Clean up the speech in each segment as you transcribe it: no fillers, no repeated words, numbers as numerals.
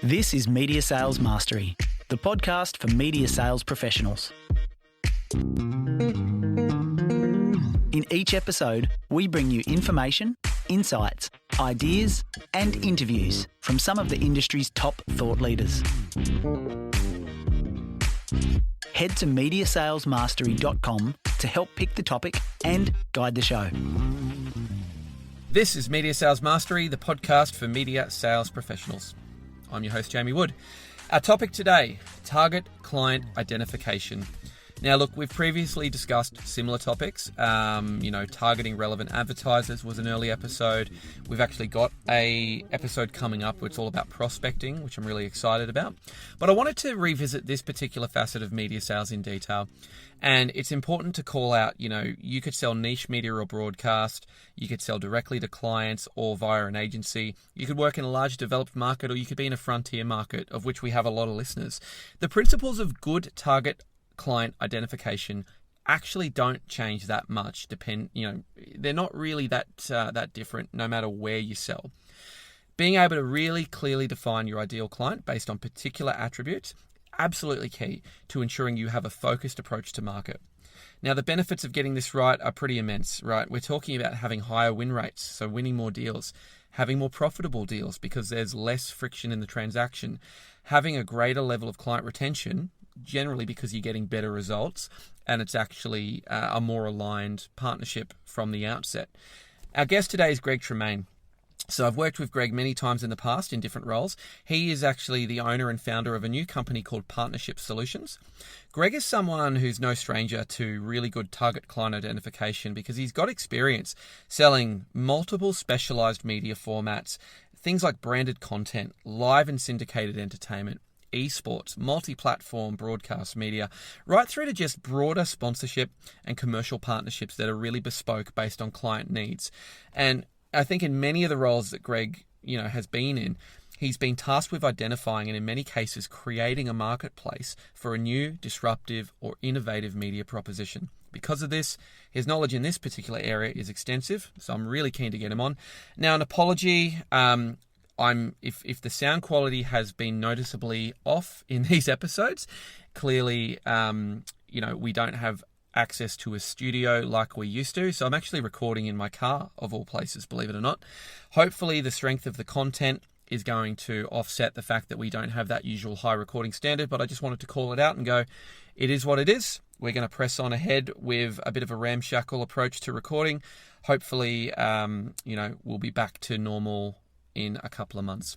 This is Media Sales Mastery, the podcast for media sales professionals. In each episode, we bring you information, insights, ideas, and interviews from some of the industry's top thought leaders. Head to mediasalesmastery.com to help pick the topic and guide the show. This is Media Sales Mastery, the podcast for media sales professionals. I'm your host, Jamie Wood. Our topic today, target client identification. Now, look, we've previously discussed similar topics. Targeting relevant advertisers was an early episode. We've actually got a episode coming up where it's all about prospecting, which I'm really excited about. But I wanted to revisit this particular facet of media sales in detail. And it's important to call out, you could sell niche media or broadcast, you could sell directly to clients or via an agency, you could work in a large developed market, or you could be in a frontier market, of which we have a lot of listeners. The principles of good target client identification actually don't change that much. They're not really that different no matter where you sell. Being able to really clearly define your ideal client based on particular attributes, absolutely key to ensuring you have a focused approach to market. Now, the benefits of getting this right are pretty immense, right? We're talking about having higher win rates, so winning more deals, having more profitable deals because there's less friction in the transaction, having a greater level of client retention, generally because you're getting better results, and it's actually a more aligned partnership from the outset. Our guest today is Greg Tremain. So I've worked with Greg many times in the past in different roles. He is actually the owner and founder of a new company called Partnership Solutions. Greg is someone who's no stranger to really good target client identification because he's got experience selling multiple specialized media formats, things like branded content, live and syndicated entertainment, esports, multi-platform broadcast media, right through to just broader sponsorship and commercial partnerships that are really bespoke based on client needs. And I think in many of the roles that Greg, has been in, he's been tasked with identifying and in many cases creating a marketplace for a new, disruptive or innovative media proposition. Because of this, his knowledge in this particular area is extensive, so I'm really keen to get him on. Now, an apology, if the sound quality has been noticeably off in these episodes, clearly, we don't have access to a studio like we used to. So I'm actually recording in my car, of all places, believe it or not. Hopefully the strength of the content is going to offset the fact that we don't have that usual high recording standard, but I just wanted to call it out and go, it is what it is. We're going to press on ahead with a bit of a ramshackle approach to recording. Hopefully, we'll be back to normal in a couple of months.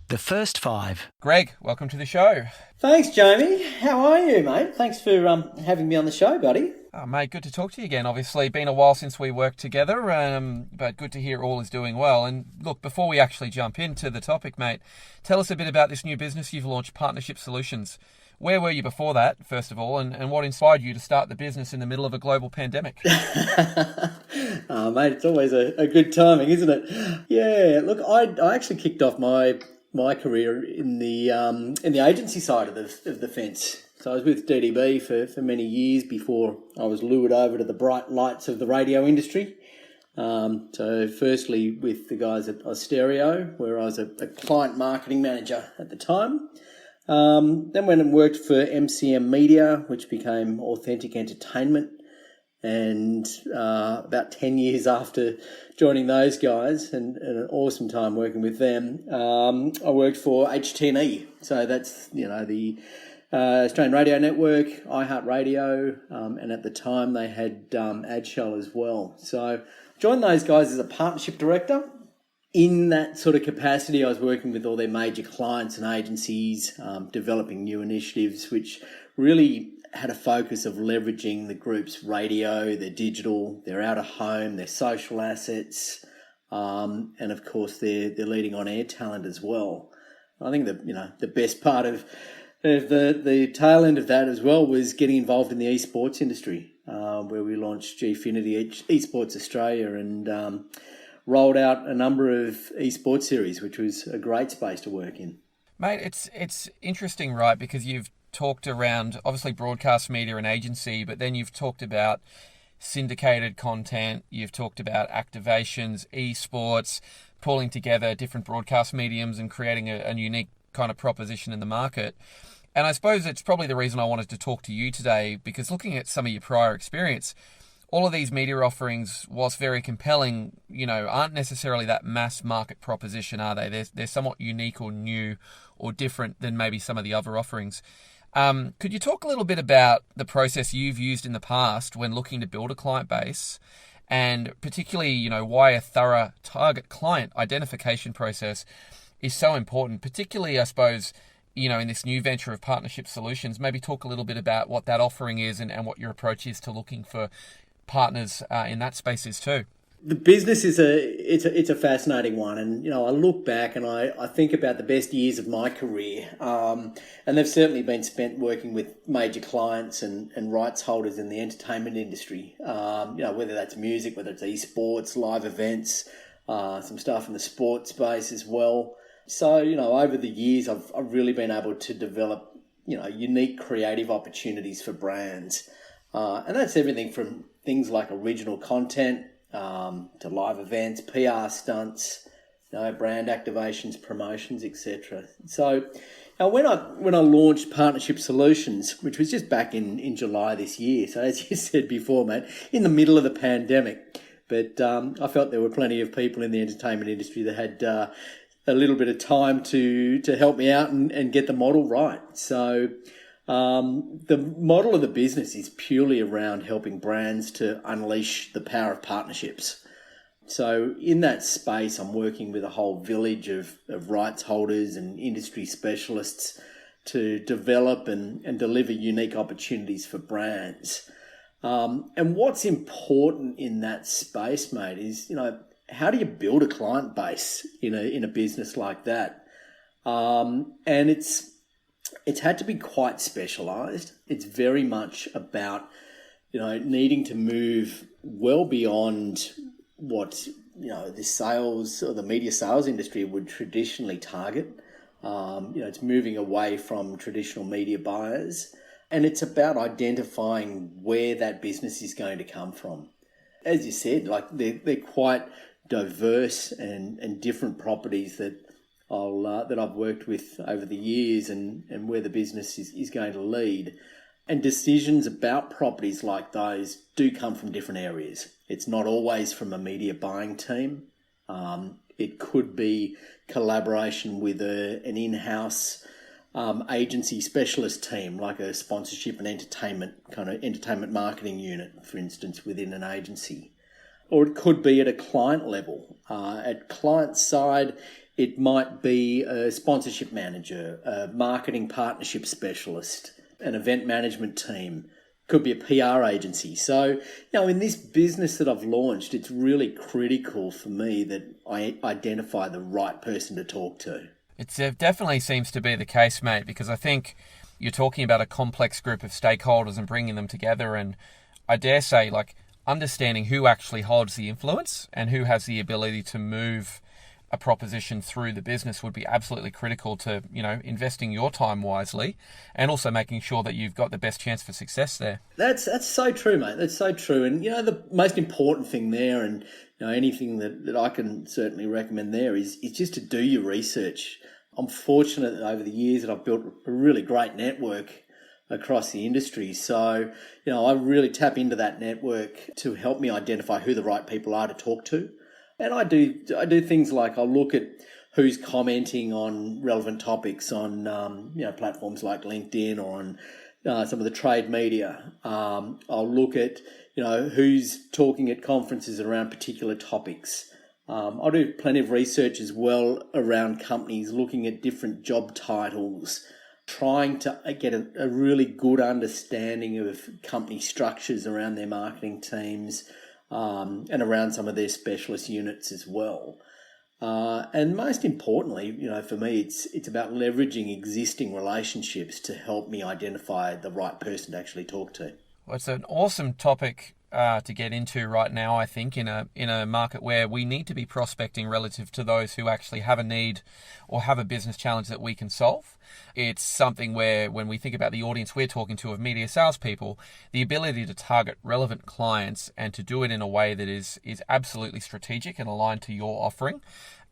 The first five. Greg, welcome to the show. Thanks, Jamie. How are you, mate? Thanks for having me on the show, buddy. Oh, mate, good to talk to you again. Obviously, been a while since we worked together, but good to hear all is doing well. And look, before we actually jump into the topic, mate, tell us a bit about this new business you've launched, Partnership Solutions. Where were you before that, first of all, and what inspired you to start the business in the middle of a global pandemic? Oh, mate, it's always a good timing, isn't it? Yeah, look, I actually kicked off my career in the agency side of the fence. So I was with DDB for many years before I was lured over to the bright lights of the radio industry. So firstly with the guys at Austereo, where I was a client marketing manager at the time. Then went and worked for MCM Media, which became Authentic Entertainment. And about 10 years after joining those guys, and an awesome time working with them, I worked for HT&E. So that's, the Australian Radio Network, iHeartRadio, and at the time they had AdShell as well. So joined those guys as a partnership director. In that sort of capacity, I was working with all their major clients and agencies, developing new initiatives, which really had a focus of leveraging the group's radio, their digital, their out-of-home, their social assets, and of course their leading on-air talent as well. I think that the best part of the tail end of that as well was getting involved in the esports industry, where we launched Gfinity Esports Australia and rolled out a number of esports series, which was a great space to work in. Mate, it's interesting, right? Because you've talked around obviously broadcast media and agency, but then you've talked about syndicated content, you've talked about activations, esports, pulling together different broadcast mediums and creating a unique kind of proposition in the market. And I suppose it's probably the reason I wanted to talk to you today, because looking at some of your prior experience, all of these media offerings, whilst very compelling, aren't necessarily that mass market proposition, are they? They're somewhat unique or new or different than maybe some of the other offerings. Could you talk a little bit about the process you've used in the past when looking to build a client base, and particularly, why a thorough target client identification process is so important, particularly, I suppose, in this new venture of partnership solutions? Maybe talk a little bit about what that offering is and what your approach is to looking for partners in that space is too. The business is a fascinating one, and I look back and I think about the best years of my career, and they've certainly been spent working with major clients and rights holders in the entertainment industry. Whether that's music, whether it's esports, live events, some stuff in the sports space as well. So over the years, I've really been able to develop unique creative opportunities for brands, and that's everything from things like original content, to live events, PR stunts, brand activations, promotions, etc. So when I launched Partnership Solutions, which was just back in July this year, so as you said before, mate, in the middle of the pandemic, but I felt there were plenty of people in the entertainment industry that had a little bit of time to help me out and get the model right. So the model of the business is purely around helping brands to unleash the power of partnerships. So in that space, I'm working with a whole village of rights holders and industry specialists to develop and deliver unique opportunities for brands. And what's important in that space, mate, is, how do you build a client base in a business like that? And it's had to be quite specialised. It's very much about, needing to move well beyond what, the sales or the media sales industry would traditionally target. It's moving away from traditional media buyers, and it's about identifying where that business is going to come from. As you said, like they're quite diverse and different properties that I've worked with over the years, and where the business is going to lead. And decisions about properties like those do come from different areas. It's not always from a media buying team. It could be collaboration with an in-house agency specialist team, like a sponsorship and entertainment marketing unit, for instance, within an agency. Or it could be at a client level. At client side, it might be a sponsorship manager, a marketing partnership specialist, an event management team, could be a PR agency. So, in this business that I've launched, it's really critical for me that I identify the right person to talk to. It definitely seems to be the case, mate, because I think you're talking about a complex group of stakeholders and bringing them together, and I dare say, understanding who actually holds the influence and who has the ability to move a proposition through the business would be absolutely critical to, investing your time wisely and also making sure that you've got the best chance for success there. That's so true, mate. That's so true. And, the most important thing there, and, anything that I can certainly recommend there is just to do your research. I'm fortunate that over the years that I've built a really great network across the industry. So, I really tap into that network to help me identify who the right people are to talk to. And I do things like I'll look at who's commenting on relevant topics on platforms like LinkedIn or on some of the trade media. I'll look at who's talking at conferences around particular topics. I'll do plenty of research as well around companies, looking at different job titles, trying to get a really good understanding of company structures around their marketing teams. And around some of their specialist units as well. And most importantly, for me, it's about leveraging existing relationships to help me identify the right person to actually talk to. Well, it's an awesome topic to get into right now, I think, in a market where we need to be prospecting relative to those who actually have a need or have a business challenge that we can solve. It's something where when we think about the audience we're talking to of media salespeople, the ability to target relevant clients and to do it in a way that is absolutely strategic and aligned to your offering,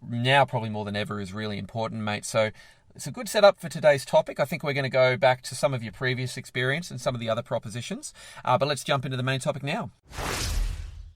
now probably more than ever, is really important, mate. So it's a good setup for today's topic. I think we're going to go back to some of your previous experience and some of the other propositions, but let's jump into the main topic now.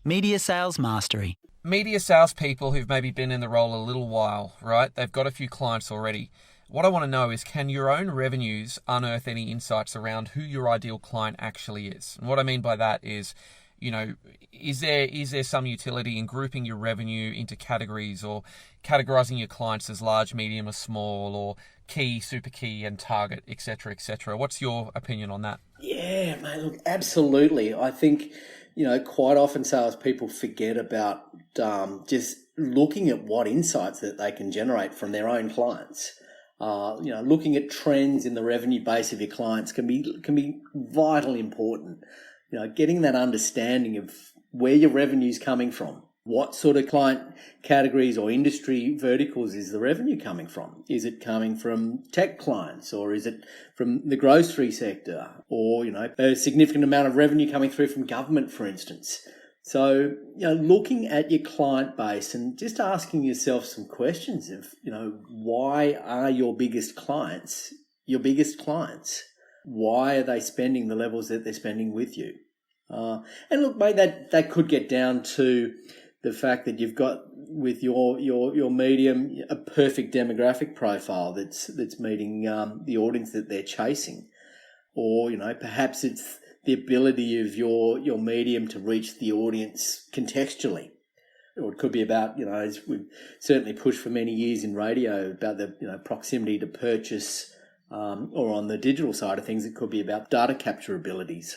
Media sales mastery. Media salespeople who've maybe been in the role a little while, right? They've got a few clients already. What I want to know is, can your own revenues unearth any insights around who your ideal client actually is? And what I mean by that is, is there some utility in grouping your revenue into categories, or categorizing your clients as large, medium, or small, or key, super key, and target, etc., etc.? What's your opinion on that? Yeah, mate, look, absolutely. I think, quite often salespeople forget about just looking at what insights that they can generate from their own clients. Looking at trends in the revenue base of your clients can be vitally important. Getting that understanding of where your revenue's coming from. What sort of client categories or industry verticals is the revenue coming from? Is it coming from tech clients, or is it from the grocery sector, or, a significant amount of revenue coming through from government, for instance? So, looking at your client base and just asking yourself some questions of, why are your biggest clients your biggest clients? Why are they spending the levels that they're spending with you? And look, mate, that could get down to the fact that you've got with your medium a perfect demographic profile that's meeting the audience that they're chasing, or perhaps it's the ability of your medium to reach the audience contextually. Or it could be about, as we've certainly pushed for many years in radio, about the proximity to purchase, or on the digital side of things, it could be about data capture abilities.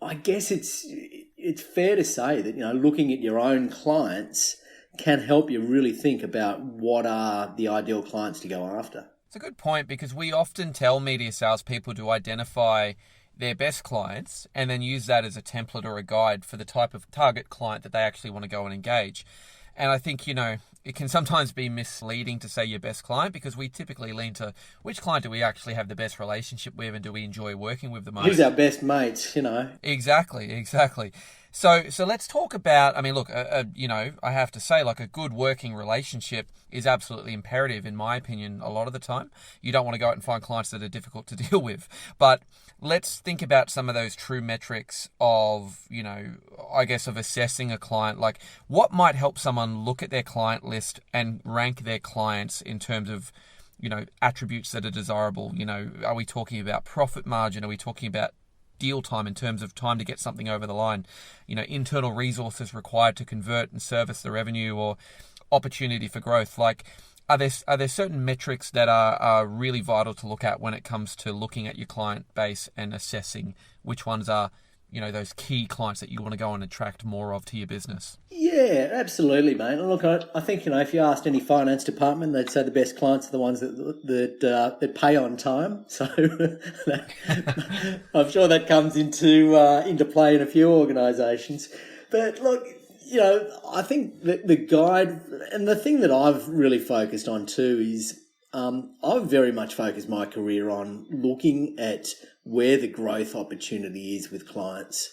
I guess it's fair to say that, looking at your own clients can help you really think about what are the ideal clients to go after. It's a good point, because we often tell media salespeople to identify their best clients and then use that as a template or a guide for the type of target client that they actually want to go and engage. And I think, it can sometimes be misleading to say your best client, because we typically lean to which client do we actually have the best relationship with and do we enjoy working with the most? Who's our best mates, Exactly. So let's talk about, I have to say, like, a good working relationship is absolutely imperative, in my opinion, a lot of the time. You don't want to go out and find clients that are difficult to deal with. But let's think about some of those true metrics of, of assessing a client. Like, what might help someone look at their client list and rank their clients in terms of, attributes that are desirable? Are we talking about profit margin? Are we talking about deal time in terms of time to get something over the line? Internal resources required to convert and service the revenue, or opportunity for growth? Like, are there certain metrics that are really vital to look at when it comes to looking at your client base and assessing which ones are, those key clients that you want to go and attract more of to your business? Yeah, absolutely, mate. Look, I think, if you asked any finance department, they'd say the best clients are the ones that pay on time. So I'm sure that comes into play in a few organisations. But look, I think that the guide, and the thing that I've really focused on too, is I've very much focused my career on looking at where the growth opportunity is with clients.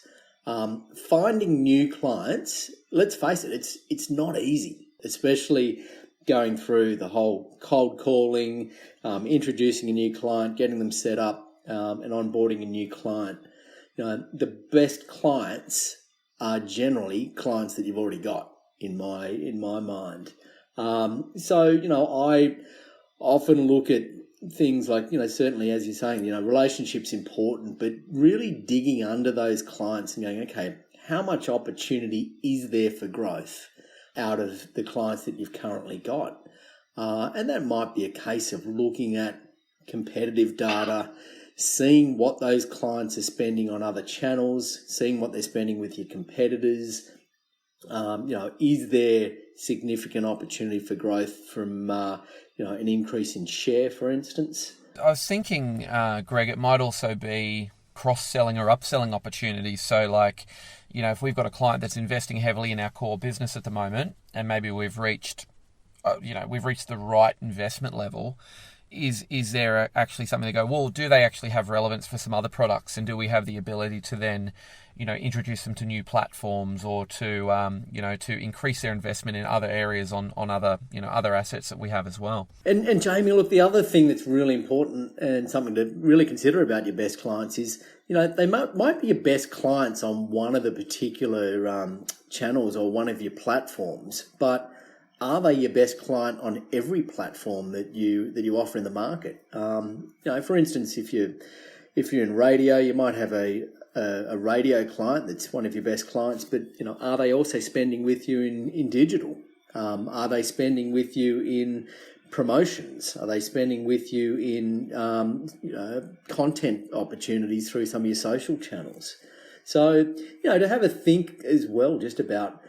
Finding new clients, let's face it, it's not easy, especially going through the whole cold calling, introducing a new client, getting them set up, and onboarding a new client. The best clients are generally clients that you've already got, in my mind. I often look at things like, certainly, as you're saying, relationships important, but really digging under those clients and going, okay, how much opportunity is there for growth out of the clients that you've currently got? And that might be a case of looking at competitive data, seeing what those clients are spending on other channels, seeing what they're spending with your competitors. Is there significant opportunity for growth from, an increase in share, for instance? I was thinking, Greg, it might also be cross-selling or upselling opportunities. So like, if we've got a client that's investing heavily in our core business at the moment, and maybe we've reached the right investment level, is there actually something to go, well, do they actually have relevance for some other products? And do we have the ability to then, introduce them to new platforms, or to, to increase their investment in other areas on other, other assets that we have as well? And Jamie, look, the other thing that's really important and something to really consider about your best clients is, they might be your best clients on one of the particular channels or one of your platforms, but are they your best client on every platform that you offer in the market? For instance, if you're in radio, you might have a radio client that's one of your best clients, but are they also spending with you in digital? Are they spending with you in promotions? Are they spending with you in content opportunities through some of your social channels? So to have a think as well just about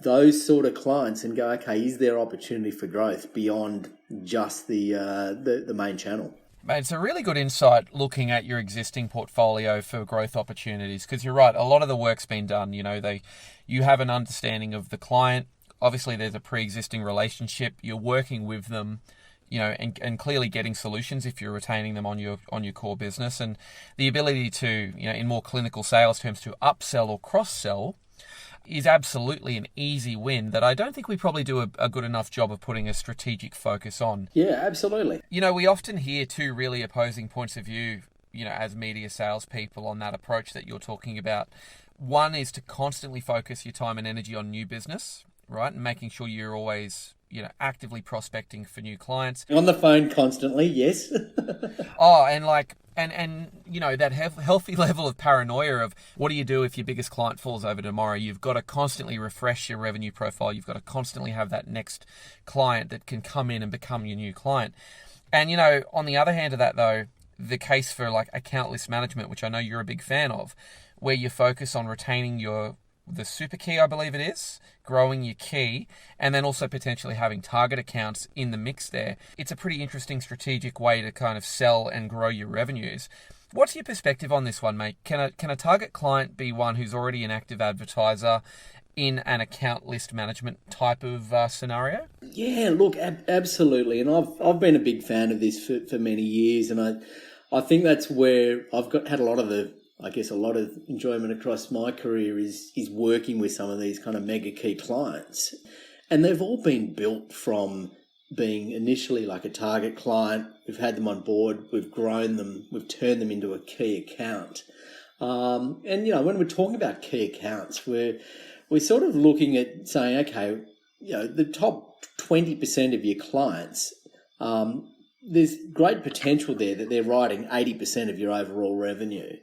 those sort of clients and go, okay, is there opportunity for growth beyond just the main channel? Mate, it's a really good insight looking at your existing portfolio for growth opportunities, because you're right, a lot of the work's been done. You have an understanding of the client. Obviously, there's a pre-existing relationship. You're working with them, and clearly getting solutions if you're retaining them on your core business, and the ability to, in more clinical sales terms, to upsell or cross-sell is absolutely an easy win that I don't think we probably do a good enough job of putting a strategic focus on. Yeah, absolutely. We often hear two really opposing points of view, as media salespeople on that approach that you're talking about. One is to constantly focus your time and energy on new business, right? And making sure you're always, actively prospecting for new clients. On the phone constantly, yes. That healthy level of paranoia of what do you do if your biggest client falls over tomorrow? You've got to constantly refresh your revenue profile. You've got to constantly have that next client that can come in and become your new client. And, on the other hand of that, though, the case for like account list management, which I know you're a big fan of, where you focus on retaining the super key, I believe it is, growing your key, and then also potentially having target accounts in the mix there. It's a pretty interesting strategic way to kind of sell and grow your revenues. What's your perspective on this one, mate? Can a target client be one who's already an active advertiser in an account list management type of scenario? Yeah, look, absolutely. And I've been a big fan of this for many years, and I think that's where I've had a lot of enjoyment across my career is working with some of these kind of mega key clients. And they've all been built from being initially like a target client. We've had them on board, we've grown them, we've turned them into a key account. And when we're talking about key accounts, we're sort of looking at saying, okay, the top 20% of your clients, there's great potential there that they're writing 80% of your overall revenue.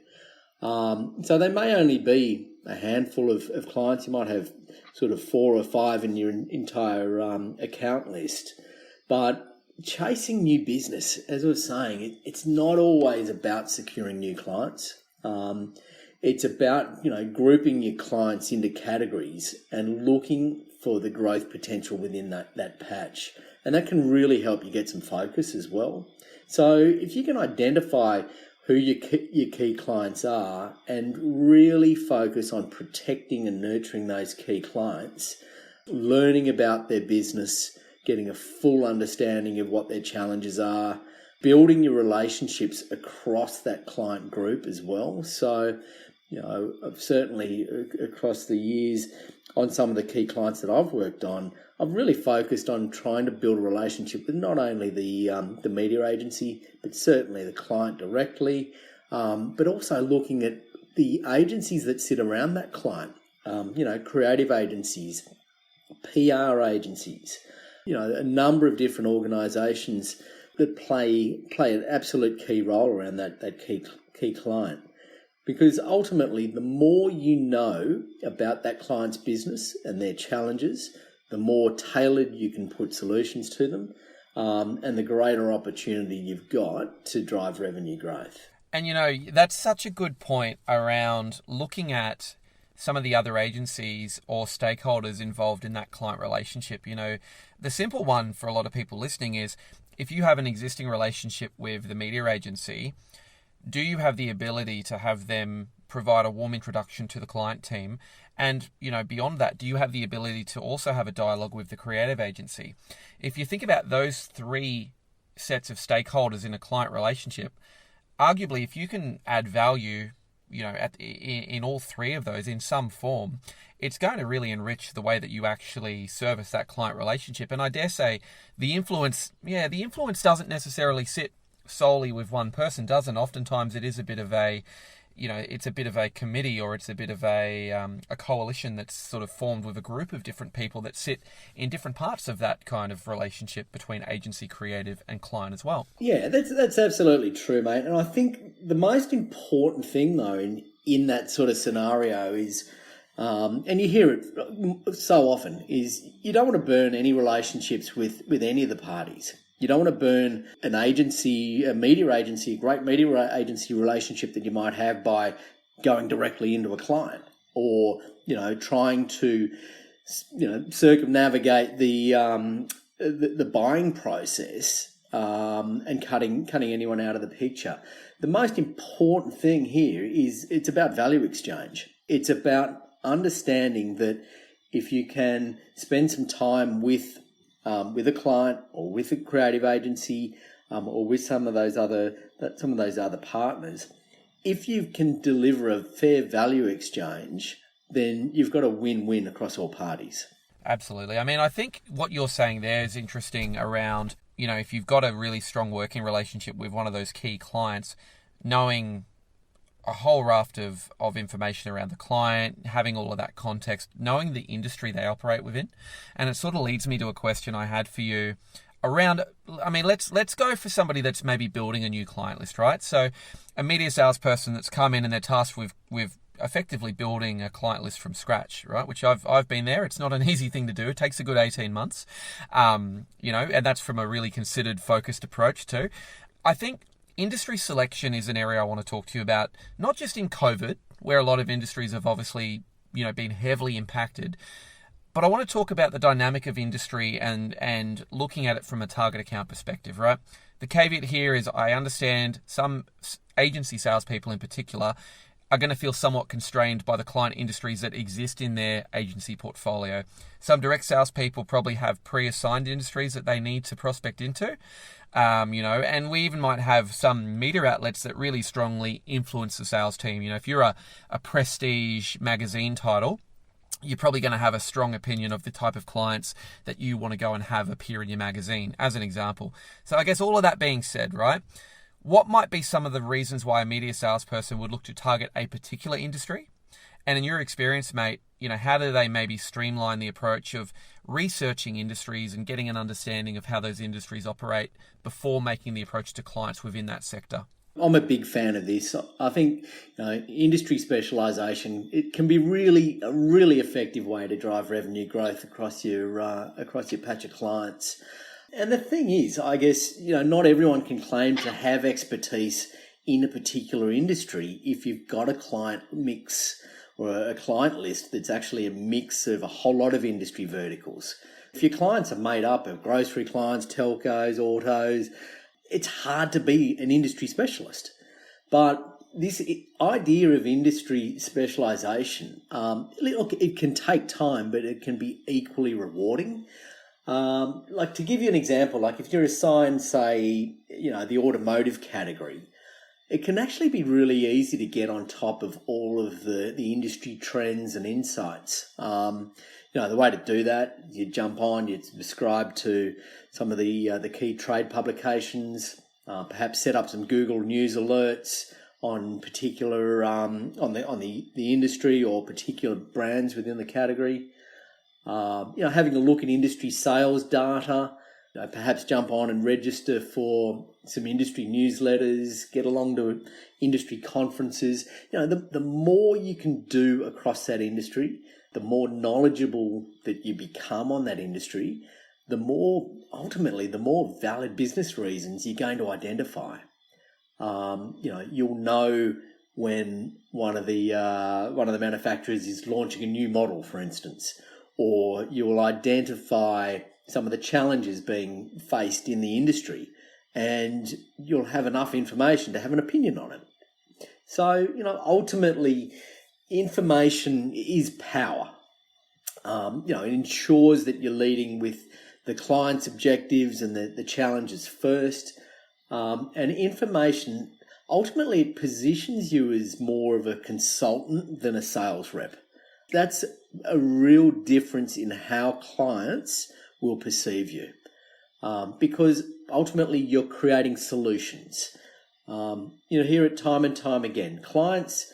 So they may only be a handful of clients. You might have sort of 4 or 5 in your entire account list. But chasing new business, as I was saying, it's not always about securing new clients. It's about, grouping your clients into categories and looking for the growth potential within that patch. And that can really help you get some focus as well. So if you can identify who your key clients are and really focus on protecting and nurturing those key clients, learning about their business, getting a full understanding of what their challenges are, building your relationships across that client group as well. So, I've certainly across the years on some of the key clients that I've worked on, I've really focused on trying to build a relationship with not only the media agency, but certainly the client directly, but also looking at the agencies that sit around that client, creative agencies, PR agencies, a number of different organisations that play an absolute key role around that key client. Because ultimately, the more you know about that client's business and their challenges, the more tailored you can put solutions to them, and the greater opportunity you've got to drive revenue growth. And, that's such a good point around looking at some of the other agencies or stakeholders involved in that client relationship. The simple one for a lot of people listening is if you have an existing relationship with the media agency, do you have the ability to have them provide a warm introduction to the client team? And, beyond that, do you have the ability to also have a dialogue with the creative agency? If you think about those three sets of stakeholders in a client relationship, arguably, if you can add value, in all three of those in some form, it's going to really enrich the way that you actually service that client relationship. And I dare say the influence doesn't necessarily sit solely with one person, doesn't. Oftentimes it is a bit of a, it's a bit of a committee, or it's a bit of a coalition that's sort of formed with a group of different people that sit in different parts of that kind of relationship between agency, creative, and client as well. Yeah, that's absolutely true, mate. And I think the most important thing, though, in that sort of scenario is, and you hear it so often, is you don't want to burn any relationships with any of the parties. You don't want to burn an agency, a great media agency relationship that you might have by going directly into a client, or, trying to, circumnavigate the buying process, and cutting anyone out of the picture. The most important thing here is it's about value exchange. It's about understanding that if you can spend some time with a client, or with a creative agency, or with some of those other partners, if you can deliver a fair value exchange, then you've got a win-win across all parties. Absolutely. I mean, I think what you're saying there is interesting around, if you've got a really strong working relationship with one of those key clients, knowing a whole raft of information around the client, having all of that context, knowing the industry they operate within. And it sort of leads me to a question I had for you around, let's go for somebody that's maybe building a new client list, right? So a media salesperson that's come in and they're tasked with effectively building a client list from scratch, right? Which I've been there. It's not an easy thing to do. It takes a good 18 months, and that's from a really considered, focused approach too. I think industry selection is an area I want to talk to you about, not just in COVID, where a lot of industries have obviously, been heavily impacted, but I want to talk about the dynamic of industry and looking at it from a target account perspective, right? The caveat here is I understand some agency salespeople in particular are going to feel somewhat constrained by the client industries that exist in their agency portfolio. Some direct salespeople probably have pre-assigned industries that they need to prospect into, and we even might have some media outlets that really strongly influence the sales team. If you're a prestige magazine title, you're probably going to have a strong opinion of the type of clients that you want to go and have appear in your magazine, as an example. So I guess all of that being said, right, what might be some of the reasons why a media salesperson would look to target a particular industry? And in your experience, mate, how do they maybe streamline the approach of researching industries and getting an understanding of how those industries operate before making the approach to clients within that sector? I'm a big fan of this. I think industry specialisation, it can be a really effective way to drive revenue growth across your patch of clients. And the thing is, I guess, not everyone can claim to have expertise in a particular industry if you've got a client mix or a client list that's actually a mix of a whole lot of industry verticals. If your clients are made up of grocery clients, telcos, autos, it's hard to be an industry specialist. But this idea of industry specialisation, look, it can take time, but it can be equally rewarding. Like, to give you an example, like if you're assigned, say, the automotive category, it can actually be really easy to get on top of all of the industry trends and insights. The way to do that, you jump on, you subscribe to some of the key trade publications, perhaps set up some Google News alerts on particular on the industry or particular brands within the category. Having a look at industry sales data, perhaps jump on and register for some industry newsletters, get along to industry conferences. The more you can do across that industry, the more knowledgeable that you become on that industry, the more valid business reasons you're going to identify. You'll know when one of the manufacturers is launching a new model, for instance, or you'll identify some of the challenges being faced in the industry, and you'll have enough information to have an opinion on it. So, ultimately, information is power. It ensures that you're leading with the client's objectives and the challenges first. And information, ultimately, it positions you as more of a consultant than a sales rep. That's a real difference in how clients will perceive you, because ultimately you're creating solutions. Hear it time and time again. Clients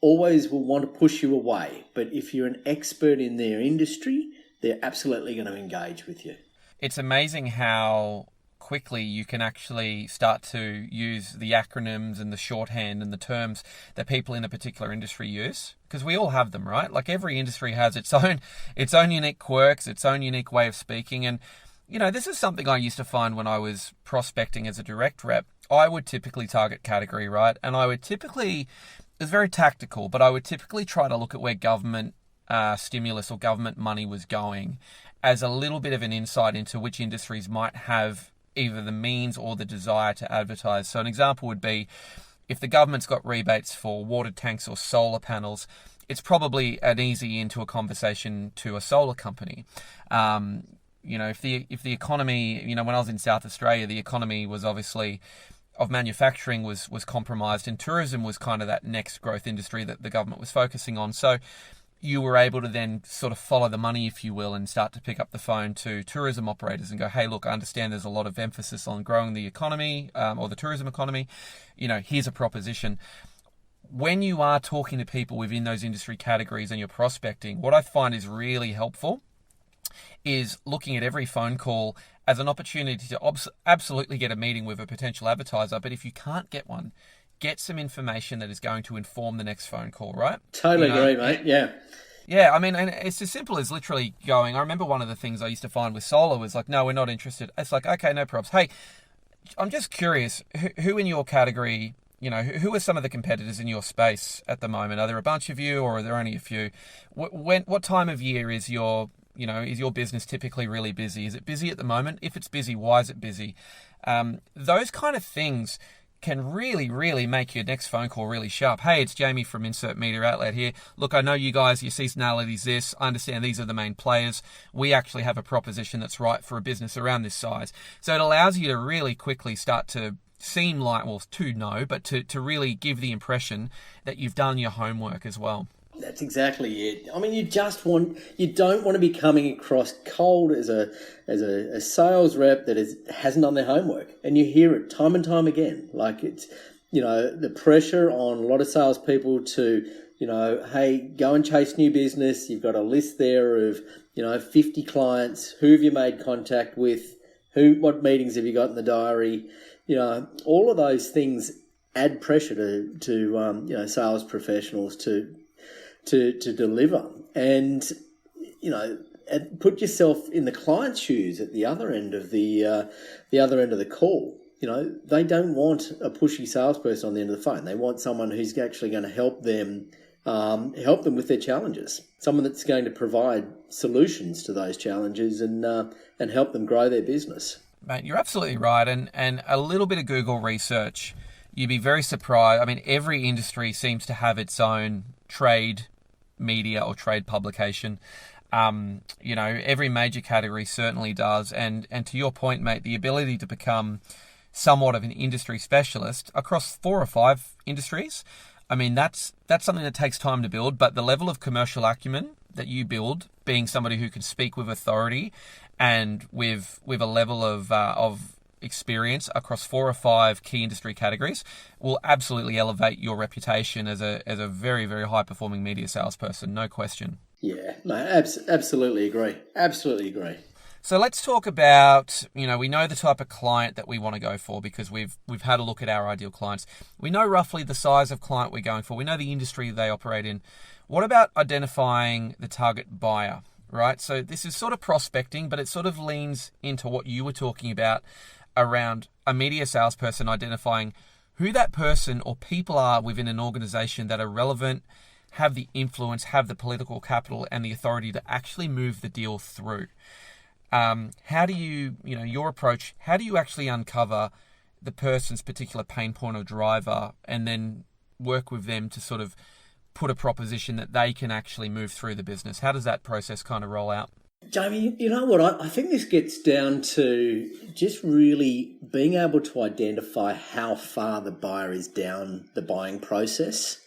always will want to push you away, but if you're an expert in their industry, they're absolutely going to engage with you. It's amazing how quickly you can actually start to use the acronyms and the shorthand and the terms that people in a particular industry use, because we all have them, right? Like every industry has its own unique quirks, its own unique way of speaking. And this is something I used to find when I was prospecting as a direct rep. I would typically target category, right? And I would typically, it's very tactical, but I would typically try to look at where government stimulus or government money was going as a little bit of an insight into which industries might have either the means or the desire to advertise. So an example would be if the government's got rebates for water tanks or solar panels, it's probably an easy into a conversation to a solar company. If the economy, when I was in South Australia, the economy was obviously of manufacturing was compromised, and tourism was kind of that next growth industry that the government was focusing on. So you were able to then sort of follow the money, if you will, and start to pick up the phone to tourism operators and go, hey, look, I understand there's a lot of emphasis on growing the economy or the tourism economy. Here's a proposition. When you are talking to people within those industry categories and you're prospecting, what I find is really helpful is looking at every phone call as an opportunity to absolutely get a meeting with a potential advertiser. But if you can't get one, get some information that is going to inform the next phone call, right? Totally agree, mate. Yeah. Yeah, I mean, and it's as simple as literally going, I remember one of the things I used to find with solar was like, no, we're not interested. It's like, okay, no probs. Hey, I'm just curious, who in your category, who are some of the competitors in your space at the moment? Are there a bunch of you or are there only a few? What time of year is your business typically really busy? Is it busy at the moment? If it's busy, why is it busy? Those kind of things can really, really make your next phone call really sharp. Hey, it's Jamie from Insert Media Outlet here. Look, I know you guys, your seasonality is this. I understand these are the main players. We actually have a proposition that's right for a business around this size. So it allows you to really quickly start to seem like, well, to really give the impression that you've done your homework as well. That's exactly it. I mean, you don't want to be coming across cold as a sales rep that hasn't done their homework, and you hear it time and time again. Like it's, the pressure on a lot of salespeople to, hey, go and chase new business. You've got a list there of, 50 clients. Who have you made contact with? What meetings have you got in the diary? All of those things add pressure to sales professionals to deliver, and and put yourself in the client's shoes at the other end of the call. They don't want a pushy salesperson on the end of the phone. They want someone who's actually going to help them with their challenges. Someone that's going to provide solutions to those challenges and help them grow their business. Mate, you're absolutely right, and a little bit of Google research, you'd be very surprised. I mean, every industry seems to have its own trade media or trade publication. Every major category certainly does. And to your point, mate, the ability to become somewhat of an industry specialist across 4 or 5 industries, I mean, that's something that takes time to build, but the level of commercial acumen that you build, being somebody who can speak with authority and with a level of experience across 4 or 5 key industry categories, will absolutely elevate your reputation as a very, very high performing media salesperson, no question. Yeah, no, absolutely agree. Absolutely agree. So let's talk about, we know the type of client that we want to go for because we've had a look at our ideal clients. We know roughly the size of client we're going for. We know the industry they operate in. What about identifying the target buyer, right? So this is sort of prospecting, but it sort of leans into what you were talking about around a media salesperson identifying who that person or people are within an organization that are relevant, have the influence, have the political capital and the authority to actually move the deal through. How do you, your approach, how do you actually uncover the person's particular pain point or driver and then work with them to sort of put a proposition that they can actually move through the business? How does that process kind of roll out? Jamie, you know what? I think this gets down to just really being able to identify how far the buyer is down the buying process.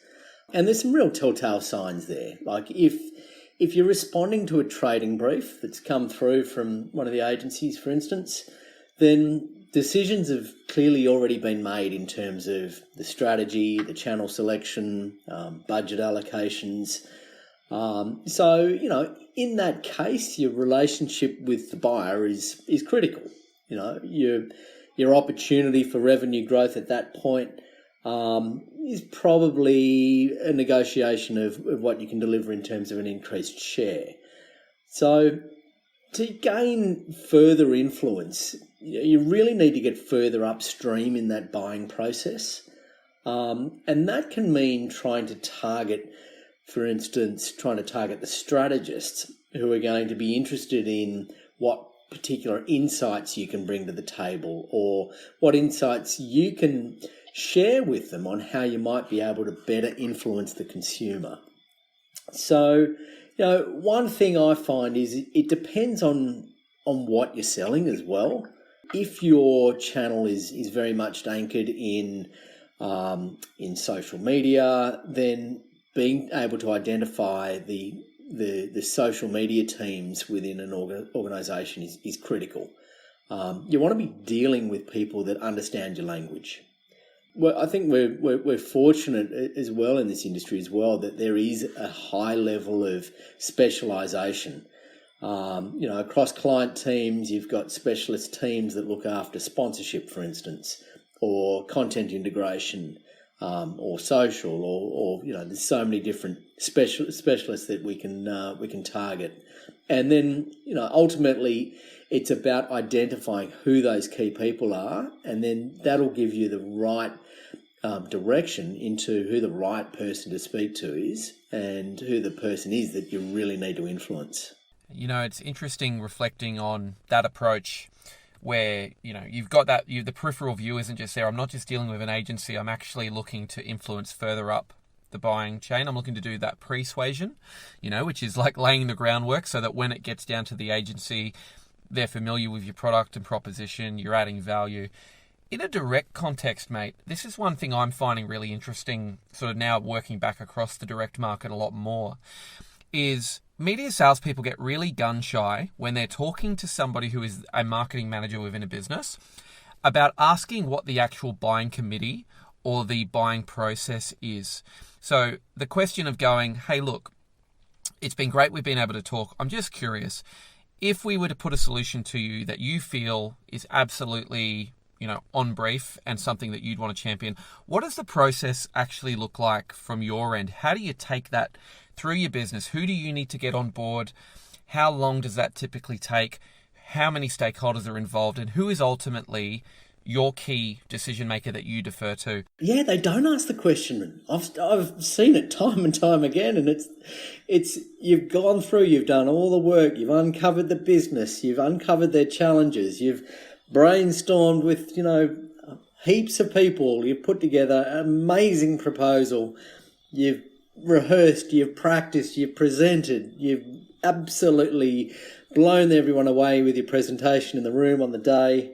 And there's some real telltale signs there. Like if you're responding to a trading brief that's come through from one of the agencies, for instance, then decisions have clearly already been made in terms of the strategy, the channel selection, budget allocations. So, you know, in that case, your relationship with the buyer is critical. You know, your opportunity for revenue growth at that point is probably a negotiation of what you can deliver in terms of an increased share. So to gain further influence, you really need to get further upstream in that buying process. And that can mean trying to target the strategists who are going to be interested in what particular insights you can bring to the table, or what insights you can share with them on how you might be able to better influence the consumer. So, you know, one thing I find is it depends on what you're selling as well. If your channel is very much anchored in social media, then being able to identify the social media teams within an organisation is critical. You want to be dealing with people that understand your language. Well, I think we're fortunate as well in this industry as well that there is a high level of specialisation. You know, across client teams, you've got specialist teams that look after sponsorship, for instance, or content integration, or social, or you know, there's so many different specialists that we can target, and then, you know, ultimately it's about identifying who those key people are, and then that'll give you the right direction into who the right person to speak to is, and who the person is that you really need to influence. You know, it's interesting reflecting on that approach where, you know, you've got that, the peripheral view isn't just there. I'm not just dealing with an agency. I'm actually looking to influence further up the buying chain. I'm looking to do that persuasion, you know, which is like laying the groundwork so that when it gets down to the agency, they're familiar with your product and proposition, you're adding value. In a direct context, mate, this is one thing I'm finding really interesting, sort of now working back across the direct market a lot more, is media salespeople get really gun shy when they're talking to somebody who is a marketing manager within a business about asking what the actual buying committee or the buying process is. So the question of going, hey, look, it's been great we've been able to talk. I'm just curious, if we were to put a solution to you that you feel is absolutely, you know, on brief and something that you'd want to champion, what does the process actually look like from your end? How do you take that through your business? Who do you need to get on board? How long does that typically take? How many stakeholders are involved, and who is ultimately your key decision maker that you defer to? Yeah, they don't ask the question. I've seen it time and time again, and it's you've gone through, you've done all the work, you've uncovered the business, you've uncovered their challenges, you've brainstormed with, you know, heaps of people, you've put together an amazing proposal, you've rehearsed, you've practiced, you've presented, you've absolutely blown everyone away with your presentation in the room on the day.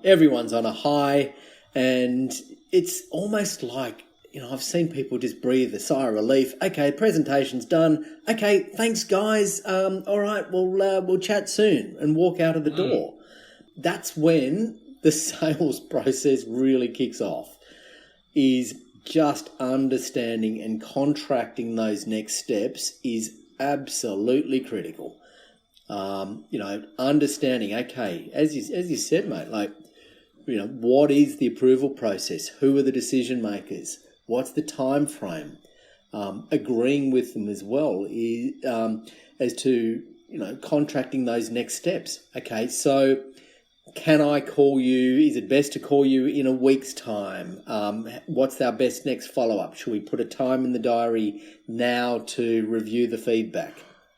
Everyone's on a high, and it's almost like, you know, I've seen people just breathe a sigh of relief. Okay, presentation's done. Okay, thanks guys. All right, we'll chat soon, and walk out of the door. That's when the sales process really kicks off, is just understanding and contracting those next steps is absolutely critical. You know, understanding, okay, as you said, mate, like, you know, what is the approval process? Who are the decision makers? What's the time frame? Agreeing with them as well is, as to, you know, contracting those next steps. Okay, so can I call you? Is it best to call you in a week's time? What's our best next follow-up? Should we put a time in the diary now to review the feedback?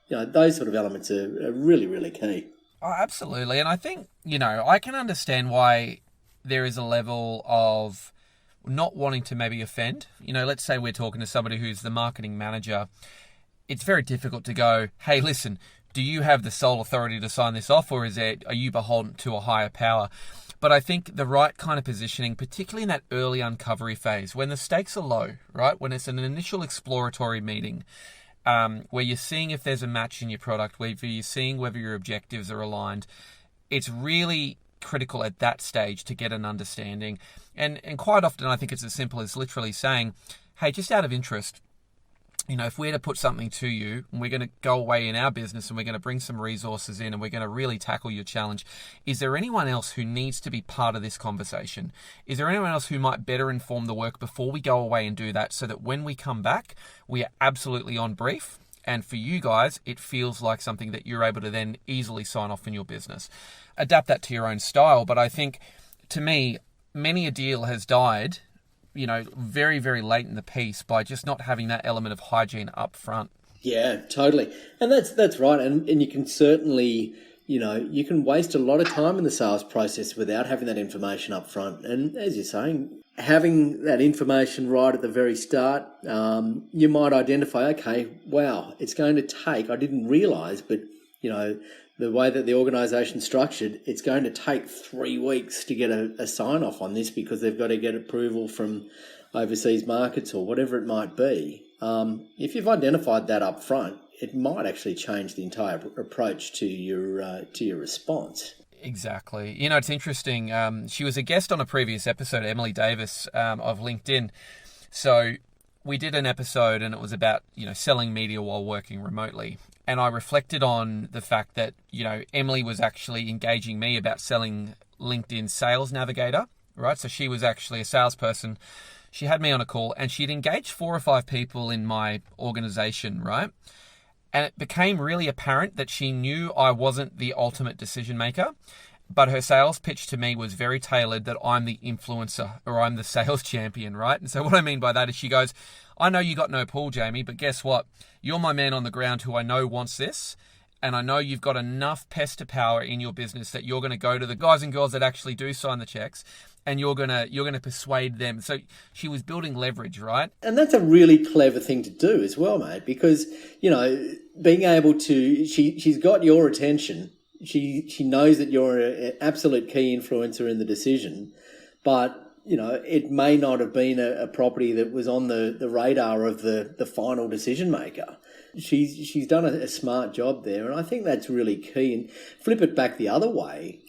You know, those sort of elements are really, really key. Oh, absolutely. And I think, you know, I can understand why there is a level of not wanting to maybe offend. Let's say we're talking to somebody who's the marketing manager. It's very difficult to go, hey, listen, do you have the sole authority to sign this off, or are you beholden to a higher power? But I think the right kind of positioning, particularly in that early uncovery phase, when the stakes are low, right? When it's an initial exploratory meeting, where you're seeing if there's a match in your product, where you're seeing whether your objectives are aligned, it's really critical at that stage to get an understanding. And quite often I think it's as simple as literally saying, hey, just out of interest, if we're to put something to you and we're going to go away in our business and we're going to bring some resources in and we're going to really tackle your challenge, is there anyone else who needs to be part of this conversation? Is there anyone else who might better inform the work before we go away and do that, so that when we come back, we are absolutely on brief? And for you guys, it feels like something that you're able to then easily sign off in your business. Adapt that to your own style. But I think, to me, many a deal has died very, very late in the piece by just not having that element of hygiene up front. Yeah, totally. And that's right. And you can certainly, you can waste a lot of time in the sales process without having that information up front. And as you're saying, having that information right at the very start, you might identify, okay, wow, it's going to take, I didn't realise, but, the way that the organisation's structured, it's going to take 3 weeks to get a sign-off on this because they've got to get approval from overseas markets or whatever it might be. If you've identified that up front, it might actually change the entire approach to your response. Exactly. It's interesting. She was a guest on a previous episode, Emily Davis of LinkedIn. So we did an episode and it was about, selling media while working remotely. And I reflected on the fact that, Emily was actually engaging me about selling LinkedIn Sales Navigator, right? So she was actually a salesperson. She had me on a call and she'd engaged 4 or 5 people in my organization, right? And it became really apparent that she knew I wasn't the ultimate decision maker, but her sales pitch to me was very tailored, that I'm the influencer or I'm the sales champion, right? And so what I mean by that is she goes, I know you got no pull, Jamie, but guess what? You're my man on the ground who I know wants this. And I know you've got enough pester power in your business that you're going to go to the guys and girls that actually do sign the checks, and you're going to persuade them. So she was building leverage, right? And that's a really clever thing to do as well, mate, because, being able to, she's got your attention. She knows that you're an absolute key influencer in the decision, but it may not have been a property that was on the radar of the final decision maker. She's done a smart job there, and I think that's really key. And flip it back the other way.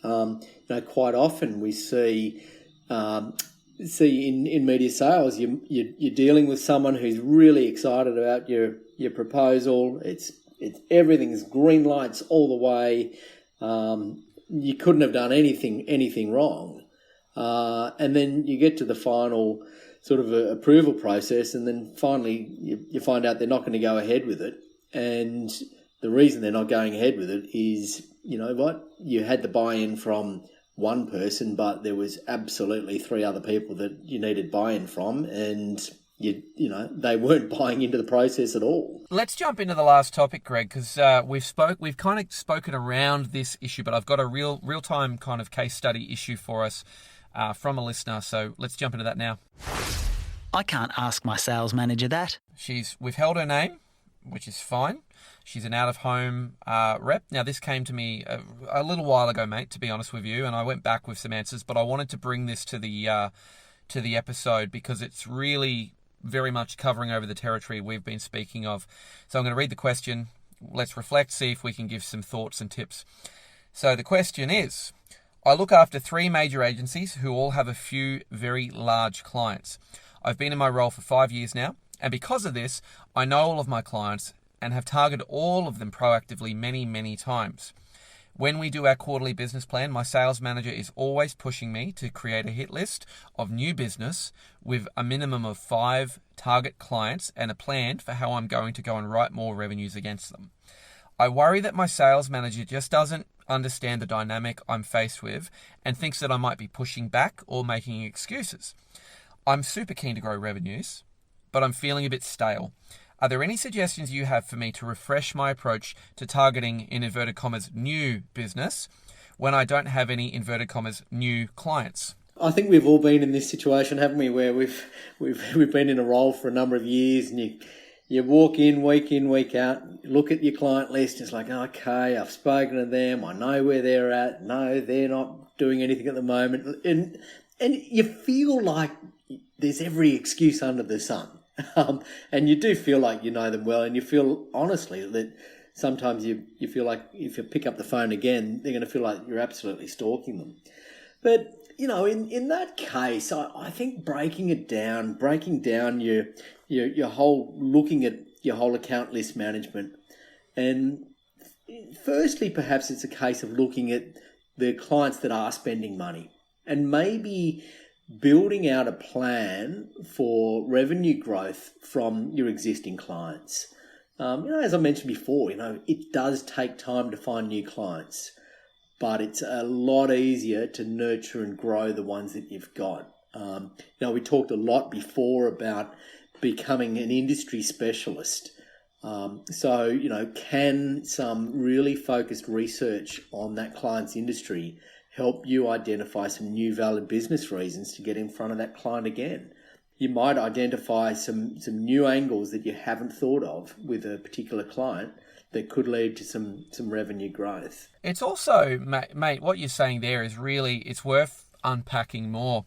Quite often we see in media sales, you're dealing with someone who's really excited about your proposal. It's everything's green lights all the way. You couldn't have done anything wrong. And then you get to the final sort of approval process, and then finally you find out they're not going to go ahead with it. And the reason they're not going ahead with it is, you had the buy-in from one person, but there was absolutely 3 other people that you needed buy-in from, and they weren't buying into the process at all. Let's jump into the last topic, Greg, because we've kind of spoken around this issue, but I've got a real-time kind of case study issue for us from a listener. So let's jump into that now. I can't ask my sales manager that. She's withheld her name, which is fine. She's an out-of-home rep. Now, this came to me a little while ago, mate, to be honest with you, and I went back with some answers, but I wanted to bring this to the episode because it's really very much covering over the territory we've been speaking of. So I'm going to read the question. Let's reflect, see if we can give some thoughts and tips. So the question is, I look after 3 major agencies who all have a few very large clients. I've been in my role for 5 years now, and because of this, I know all of my clients and have targeted all of them proactively many, many times. When we do our quarterly business plan, my sales manager is always pushing me to create a hit list of new business with a minimum of 5 target clients and a plan for how I'm going to go and write more revenues against them. I worry that my sales manager just doesn't understand the dynamic I'm faced with and thinks that I might be pushing back or making excuses. I'm super keen to grow revenues, but I'm feeling a bit stale. Are there any suggestions you have for me to refresh my approach to targeting, in inverted commas, new business when I don't have any, inverted commas, new clients? I think we've all been in this situation, haven't we, where we've been in a role for a number of years, and you walk in, week out, look at your client list, it's like, okay, I've spoken to them, I know where they're at, no, they're not doing anything at the moment, and you feel like there's every excuse under the sun. And you do feel like you know them well, and you feel honestly that sometimes you feel like if you pick up the phone again, they're going to feel like you're absolutely stalking them. But, in that case, I think breaking down your whole, looking at your whole account list management, and firstly, perhaps it's a case of looking at the clients that are spending money and maybe building out a plan for revenue growth from your existing clients. As I mentioned before, it does take time to find new clients, but it's a lot easier to nurture and grow the ones that you've got. We talked a lot before about becoming an industry specialist. Can some really focused research on that client's industry help you identify some new valid business reasons to get in front of that client again? You might identify some new angles that you haven't thought of with a particular client that could lead to some revenue growth. It's also, mate, what you're saying there is really, it's worth unpacking more,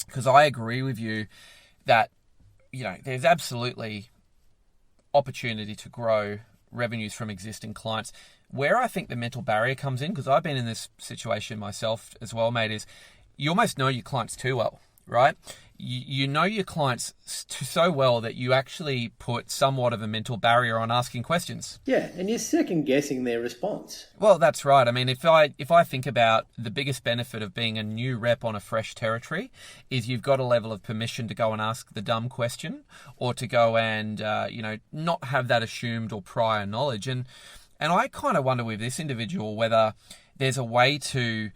because I agree with you that, there's absolutely opportunity to grow revenues from existing clients. Where I think the mental barrier comes in, because I've been in this situation myself as well, mate, is you almost know your clients too well, right? You know your clients so well that you actually put somewhat of a mental barrier on asking questions. Yeah, and you're second guessing their response. Well, that's right. I mean, if I think about the biggest benefit of being a new rep on a fresh territory is you've got a level of permission to go and ask the dumb question, or to go and not have that assumed or prior knowledge. And I kind of wonder with this individual whether there's a way to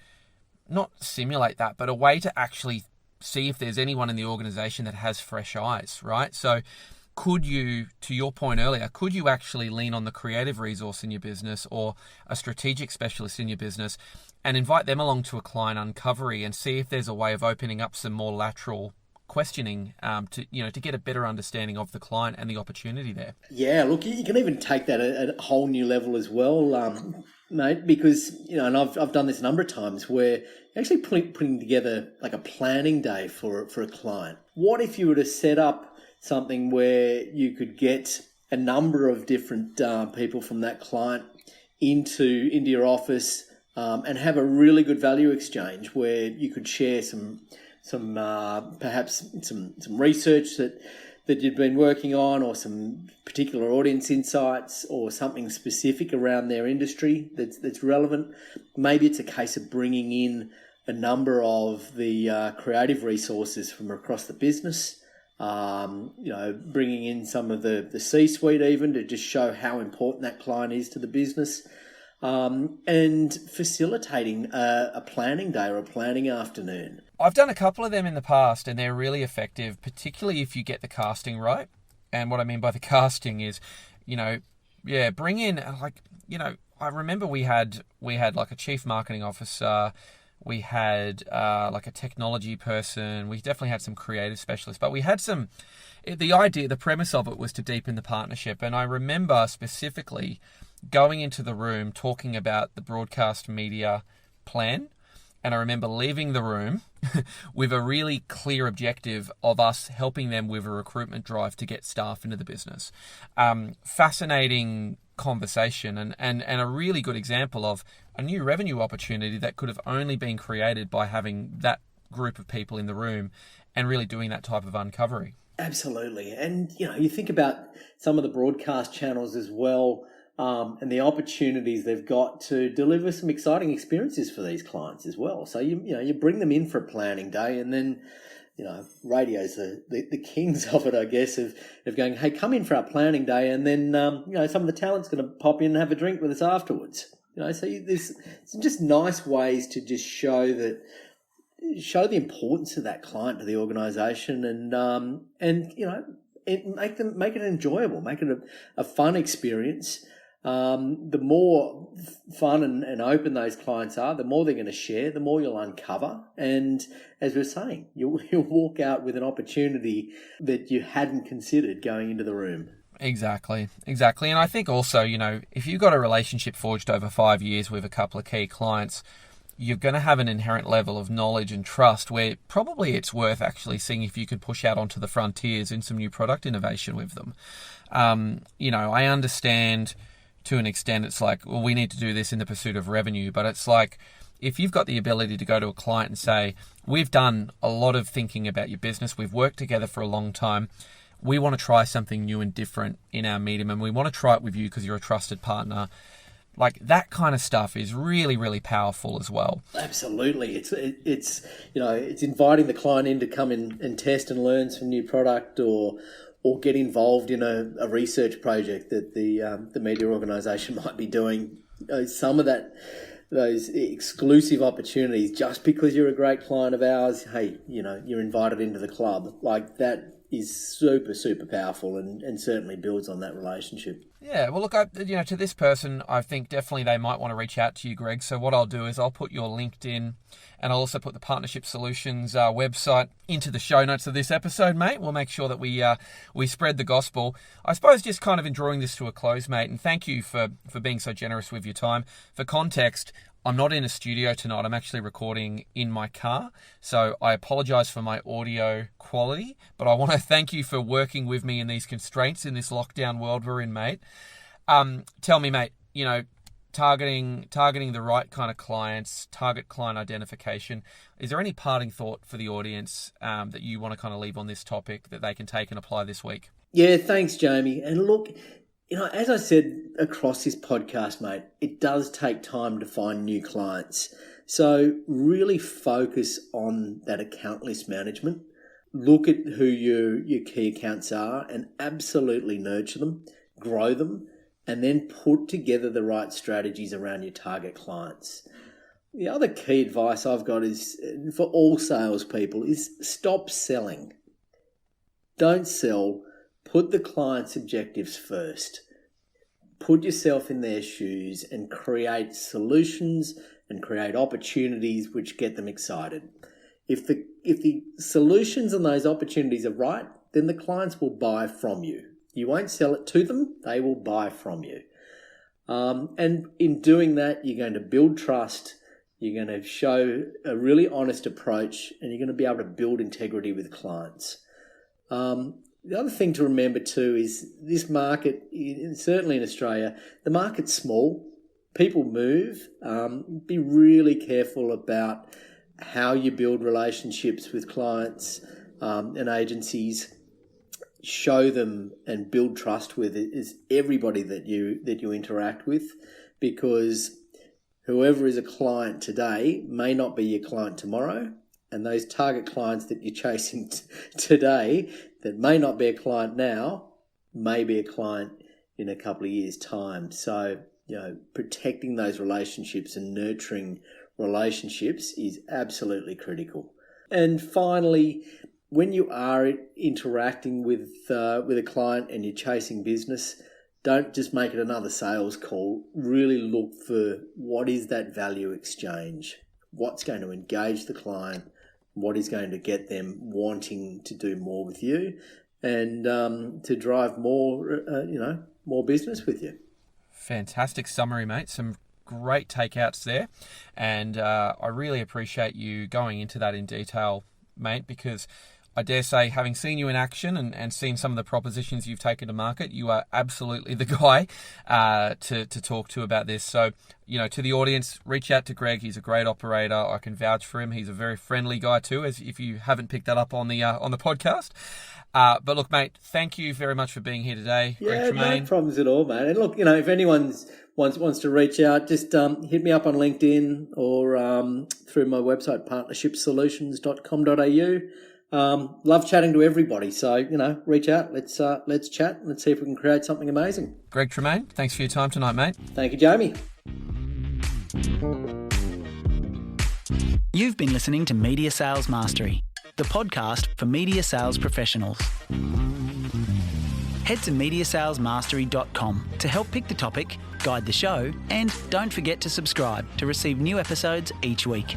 not simulate that, but a way to actually see if there's anyone in the organization that has fresh eyes, right? So could you, to your point earlier, could you actually lean on the creative resource in your business or a strategic specialist in your business and invite them along to a client uncovery and see if there's a way of opening up some more lateral questioning to get a better understanding of the client and the opportunity there? Yeah, look, you can even take that at a whole new level as well, mate, because, and I've done this a number of times where actually putting together like a planning day for a client. What if you were to set up something where you could get a number of different people from that client into your office and have a really good value exchange where you could share some perhaps some research that you've been working on, or some particular audience insights, or something specific around their industry that's relevant. Maybe it's a case of bringing in a number of the creative resources from across the business, bringing in some of the C-suite even to just show how important that client is to the business, and facilitating a planning day or a planning afternoon. I've done a couple of them in the past, and they're really effective, particularly if you get the casting right. And what I mean by the casting is, bring in I remember we had like a chief marketing officer, we had like a technology person, we definitely had some creative specialists, but we had the premise of it was to deepen the partnership. And I remember specifically going into the room, talking about the broadcast media plan. And I remember leaving the room with a really clear objective of us helping them with a recruitment drive to get staff into the business. Fascinating conversation and a really good example of a new revenue opportunity that could have only been created by having that group of people in the room and really doing that type of uncovery. Absolutely. And, you think about some of the broadcast channels as well, and the opportunities they've got to deliver some exciting experiences for these clients as well. So you bring them in for a planning day, and then radio's the kings of it, I guess, of going, hey, come in for our planning day, and then some of the talent's going to pop in and have a drink with us afterwards. So there's just nice ways to just show the importance of that client to the organisation, and make it enjoyable, make it a fun experience. the more fun and open those clients are, the more they're going to share, the more you'll uncover. And as we're saying, you'll walk out with an opportunity that you hadn't considered going into the room. Exactly. And I think also, if you've got a relationship forged over 5 years with a couple of key clients, you're going to have an inherent level of knowledge and trust where probably it's worth actually seeing if you could push out onto the frontiers in some new product innovation with them. I understand to an extent it's like, well, we need to do this in the pursuit of revenue, but it's like, if you've got the ability to go to a client and say, we've done a lot of thinking about your business, we've worked together for a long time, we want to try something new and different in our medium, and we want to try it with you because you're a trusted partner. Like, that kind of stuff is really, really powerful as well. Absolutely. It's inviting the client in to come in and test and learn some new product or get involved in a research project that the media organisation might be doing. Some of those exclusive opportunities, just because you're a great client of ours, hey, you're invited into the club. Like, that is super, super powerful and certainly builds on that relationship. Yeah, well, look, to this person, I think definitely they might want to reach out to you, Greg. So what I'll do is I'll put your LinkedIn and I'll also put the Partnership Solutions website into the show notes of this episode, mate. We'll make sure that we spread the gospel. I suppose just kind of in drawing this to a close, mate, and thank you for being so generous with your time. For context, I'm not in a studio tonight. I'm actually recording in my car. So I apologize for my audio quality, but I want to thank you for working with me in these constraints in this lockdown world we're in, mate. Tell me, mate, targeting the right kind of clients, target client identification. Is there any parting thought for the audience that you want to kind of leave on this topic that they can take and apply this week? Yeah, thanks, Jamie. And look, as I said across this podcast, mate, it does take time to find new clients. So really focus on that account list management. Look at who your key accounts are and absolutely nurture them, grow them, and then put together the right strategies around your target clients. The other key advice I've got is for all salespeople is stop selling. Don't sell. Put the client's objectives first. Put yourself in their shoes and create solutions and create opportunities which get them excited. If the solutions and those opportunities are right, then the clients will buy from you. You won't sell it to them, they will buy from you. And in doing that, you're going to build trust, you're going to show a really honest approach, and you're going to be able to build integrity with clients. The other thing to remember too is this market, certainly in Australia, the market's small. People move. Be really careful about how you build relationships with clients and agencies. Show them and build trust with is everybody that you interact with, because whoever is a client today may not be your client tomorrow. And those target clients that you're chasing today that may not be a client now may be a client in a couple of years' time. So, protecting those relationships and nurturing relationships is absolutely critical. And finally, when you are interacting with a client and you're chasing business, don't just make it another sales call. Really look for what is that value exchange, what's going to engage the client, what is going to get them wanting to do more with you and to drive more business with you. Fantastic summary, mate. Some great takeouts there. And I really appreciate you going into that in detail, mate, because I dare say, having seen you in action and seen some of the propositions you've taken to market, you are absolutely the guy to talk to about this. So, to the audience, reach out to Greg. He's a great operator. I can vouch for him. He's a very friendly guy too, as if you haven't picked that up on the podcast. But look, mate, thank you very much for being here today. Yeah, Greg Tremain. No problems at all, mate. And look, if anyone wants to reach out, just hit me up on LinkedIn or through my website, partnershipsolutions.com.au. Love chatting to everybody. So, reach out. Let's chat. Let's see if we can create something amazing. Greg Tremain, thanks for your time tonight, mate. Thank you, Jamie. You've been listening to Media Sales Mastery, the podcast for media sales professionals. Head to MediaSalesMastery.com to help pick the topic, guide the show, and don't forget to subscribe to receive new episodes each week.